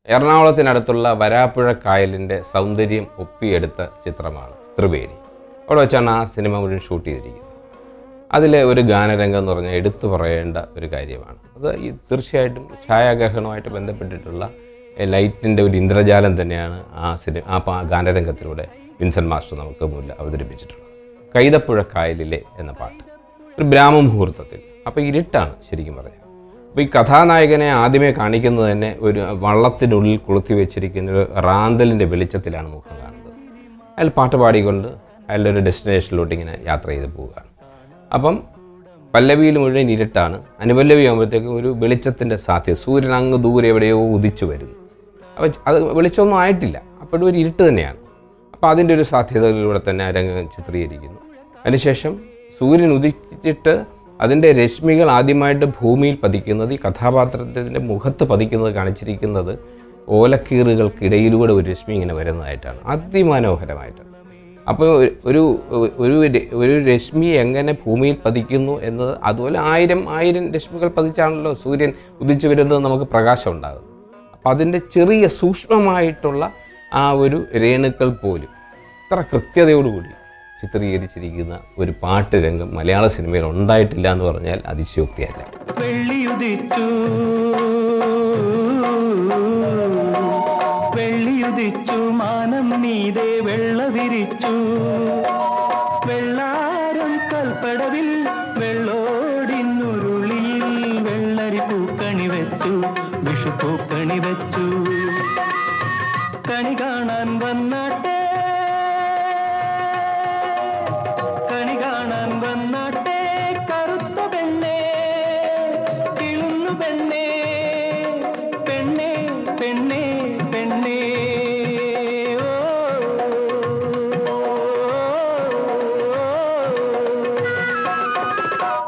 എറണാകുളത്തിനടുത്തുള്ള വരാപ്പുഴ കായലിൻ്റെ സൗന്ദര്യം ഒപ്പിയെടുത്ത ചിത്രമാണ് ത്രിവേണി. അവിടെ വെച്ചാണ് ആ സിനിമ മുഴുവൻ ഷൂട്ട് ചെയ്തിരിക്കുന്നത്. അതിലെ ഒരു ഗാനരംഗം എന്ന് പറഞ്ഞാൽ എടുത്തു പറയേണ്ട ഒരു കാര്യമാണ്. അത് തീർച്ചയായിട്ടും ഛായാഗ്രഹണവുമായിട്ട് ബന്ധപ്പെട്ടിട്ടുള്ള ലൈറ്റിൻ്റെ ഒരു ഇന്ദ്രജാലം തന്നെയാണ് ആ ഗാനരംഗത്തിലൂടെ വിൻസെൻ്റ് മാസ്റ്റർ നമുക്ക് മുന്നിൽ അവതരിപ്പിച്ചിട്ടുള്ളത്. കൈതപ്പുഴ കായലിലെ എന്ന പാട്ട് ഒരു ബ്രാഹ്മമുഹൂർത്തത്തിൽ, അപ്പോൾ ഇരുട്ടാണ് ശരിക്കും പറഞ്ഞാൽ. അപ്പോൾ ഈ കഥാനായകനെ ആദ്യമേ കാണിക്കുന്നത് തന്നെ ഒരു വള്ളത്തിനുള്ളിൽ കൊളുത്തി വെച്ചിരിക്കുന്ന ഒരു റാന്തലിൻ്റെ വെളിച്ചത്തിലാണ് മുഖം കാണുന്നത്. അയാൾ പാട്ട് പാടിക്കൊണ്ട് അയാളുടെ ഒരു ഡെസ്റ്റിനേഷനിലോട്ട് ഇങ്ങനെ യാത്ര ചെയ്ത് പോവുകയാണ്. അപ്പം പല്ലവിയിൽ മുഴുവൻ ഇരുട്ടാണ്. അനുപല്ലവി ആകുമ്പോഴത്തേക്കും ഒരു വെളിച്ചത്തിൻ്റെ സാധ്യത, സൂര്യൻ അങ്ങ് ദൂരെ എവിടെയോ ഉദിച്ചു വരുന്നു. അപ്പോൾ അത് വെളിച്ചമൊന്നും ആയിട്ടില്ല, അപ്പോഴും ഒരു ഇരുട്ട് തന്നെയാണ്. അപ്പോൾ അതിൻ്റെ ഒരു സാധ്യതകളിലൂടെ തന്നെ രംഗം ചിത്രീകരിക്കുന്നു. അതിനുശേഷം സൂര്യൻ ഉദിച്ചിട്ട് അതിൻ്റെ രശ്മികൾ ആദ്യമായിട്ട് ഭൂമിയിൽ പതിക്കുന്നത്, ഈ കഥാപാത്രത്തിൻ്റെ മുഖത്ത് പതിക്കുന്നത് കാണിച്ചിരിക്കുന്നത് ഓലക്കീറുകൾക്കിടയിലൂടെ ഒരു രശ്മി ഇങ്ങനെ വരുന്നതായിട്ടാണ്, അതിമനോഹരമായിട്ട്. അപ്പോൾ ഒരു രശ്മി എങ്ങനെ ഭൂമിയിൽ പതിക്കുന്നു എന്നത്, അതുപോലെ ആയിരം രശ്മികൾ പതിച്ചാണല്ലോ സൂര്യൻ ഉദിച്ചു വരുന്നത് നമുക്ക് പ്രകാശം ഉണ്ടാകുന്നത്. അപ്പോൾ അതിൻ്റെ ചെറിയ സൂക്ഷ്മമായിട്ടുള്ള ആ ഒരു രേണുക്കൾ പോലും ഇത്ര കൃത്യതയോടുകൂടി ചിത്രീകരിച്ചിരിക്കുന്ന ഒരു പാട്ട് രംഗം മലയാള സിനിമയിൽ ഉണ്ടായിട്ടില്ല എന്ന് പറഞ്ഞാൽ അതിശയോക്തിയല്ല. വെള്ളിയുദിച്ചു മാനം മീതെ വെള്ള വിരിച്ചു, വെള്ളാരം കൽപ്പടവിൽ വെള്ളോടിന്നുരുളിയിൽ വെള്ളരി പൂക്കണി വെച്ചു, വിഷു പൂക്കണി വെച്ചു, കണി കാണാൻ വന്നാട്ടെ, കണി കാണാൻ വന്നാട്ടെ കറുത്ത പെണ്ണേ, കിളുന്നു പെണ്ണേ, പെണ്ണേ പെണ്ണേ പെണ്ണേ.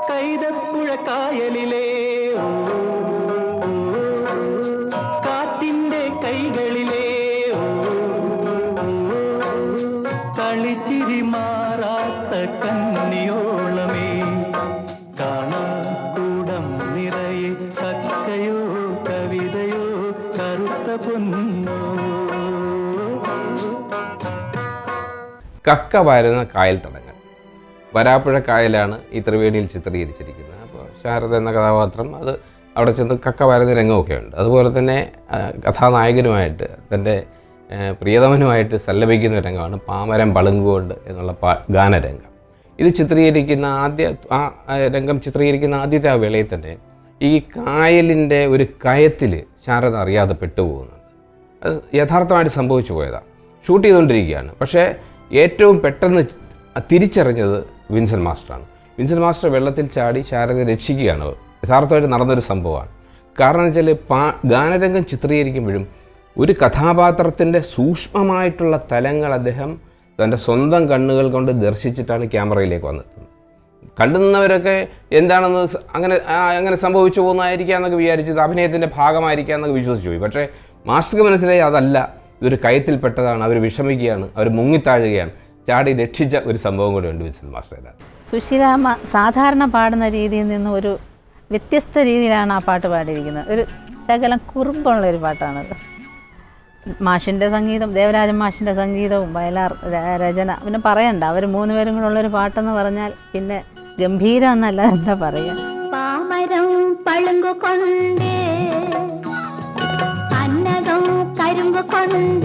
കൈതപ്പുഴ കായലിലെ കാറ്റിൻ്റെ കൈകളിലെ കളിച്ചിരി മാറാത്ത കന്നിയോളമേ, കാണാക്കൂടം നിറയെ കക്കയോ കവിതയോ കറുത്ത പൊന്നോ. കക്ക വരുന്ന കായൽ തടങ്ങൾ വരാപ്പുഴ കായലാണ് ഈ ത്രിവേണിയിൽ ചിത്രീകരിച്ചിരിക്കുന്നത്. അപ്പോൾ ശാരദ എന്ന കഥാപാത്രം അത് അവിടെ ചെന്ന് കക്ക വരുന്ന രംഗമൊക്കെ ഉണ്ട്. അതുപോലെ തന്നെ കഥാനായകനുമായിട്ട് തൻ്റെ പ്രിയതമനുമായിട്ട് സല്ലപിക്കുന്ന രംഗമാണ് പാമരം പളുങ്കുകൊണ്ട് എന്നുള്ള ഗാനരംഗം. ഇത് ചിത്രീകരിക്കുന്ന രംഗം ചിത്രീകരിക്കുന്ന ആദ്യത്തെ ആ വേളയിൽ തന്നെ ഈ കായലിൻ്റെ ഒരു കയത്തിൽ ശാരദ അറിയാതെ പെട്ടുപോകുന്നുണ്ട്. അത് യഥാർത്ഥമായിട്ട് സംഭവിച്ചു പോയതാണ്. ഷൂട്ട് ചെയ്തുകൊണ്ടിരിക്കുകയാണ്. പക്ഷേ ഏറ്റവും പെട്ടെന്ന് തിരിച്ചറിഞ്ഞത് വിൻസെൻ്റ് മാസ്റ്ററാണ്. വിൻസെൻ്റ് മാസ്റ്റർ വെള്ളത്തിൽ ചാടി ശാരദയെ രക്ഷിക്കുകയാണ്. യഥാർത്ഥമായിട്ട് നടന്നൊരു സംഭവമാണ്. കാരണം എന്ന് വെച്ചാൽ ഗാനരംഗം ചിത്രീകരിക്കുമ്പോഴും ഒരു കഥാപാത്രത്തിൻ്റെ സൂക്ഷ്മമായിട്ടുള്ള തലങ്ങൾ അദ്ദേഹം തൻ്റെ സ്വന്തം കണ്ണുകൾ കൊണ്ട് ദർശിച്ചിട്ടാണ് ക്യാമറയിലേക്ക് വന്നെത്തുന്നത്. കണ്ടുനിന്നവരൊക്കെ എന്താണെന്ന് അങ്ങനെ സംഭവിച്ചു പോകുന്നതായിരിക്കാം എന്നൊക്കെ വിചാരിച്ചത്, അഭിനയത്തിൻ്റെ ഭാഗമായിരിക്കാം എന്നൊക്കെ വിശ്വസിച്ചു പോയി. പക്ഷേ മാസ്റ്റർക്ക് മനസ്സിലായി അതല്ല, ഇതൊരു കയത്തിൽപ്പെട്ടതാണ്, അവർ വിഷമിക്കുകയാണ്, അവർ മുങ്ങിത്താഴുകയാണ്. ചാടി രക്ഷിച്ച ഒരു സംഭവം കൂടെ ഉണ്ട് വിൻസെൻ്റ് മാസ്റ്റർ. സുശീലാമ്മ സാധാരണ പാടുന്ന രീതിയിൽ നിന്ന് ഒരു വ്യത്യസ്ത രീതിയിലാണ് ആ പാട്ട് പാടിയിരിക്കുന്നത്. ഒരു ശകലം കുറുമ്പുള്ള ഒരു പാട്ടാണത്. മാഷിൻ്റെ സംഗീതം, ദേവരാജൻ മാഷിൻ്റെ സംഗീതവും വയലാർ രചന, പിന്നെ പറയണ്ട, അവർ മൂന്നുപേരും കൂടെ ഉള്ളൊരു പാട്ടെന്ന് പറഞ്ഞാൽ പിന്നെ ഗംഭീരം എന്നല്ല എന്താ പറയുക. പാമരം പളുങ്കു കൊണ്ട് അന്നകം കരുമ്പ് കൊണ്ട്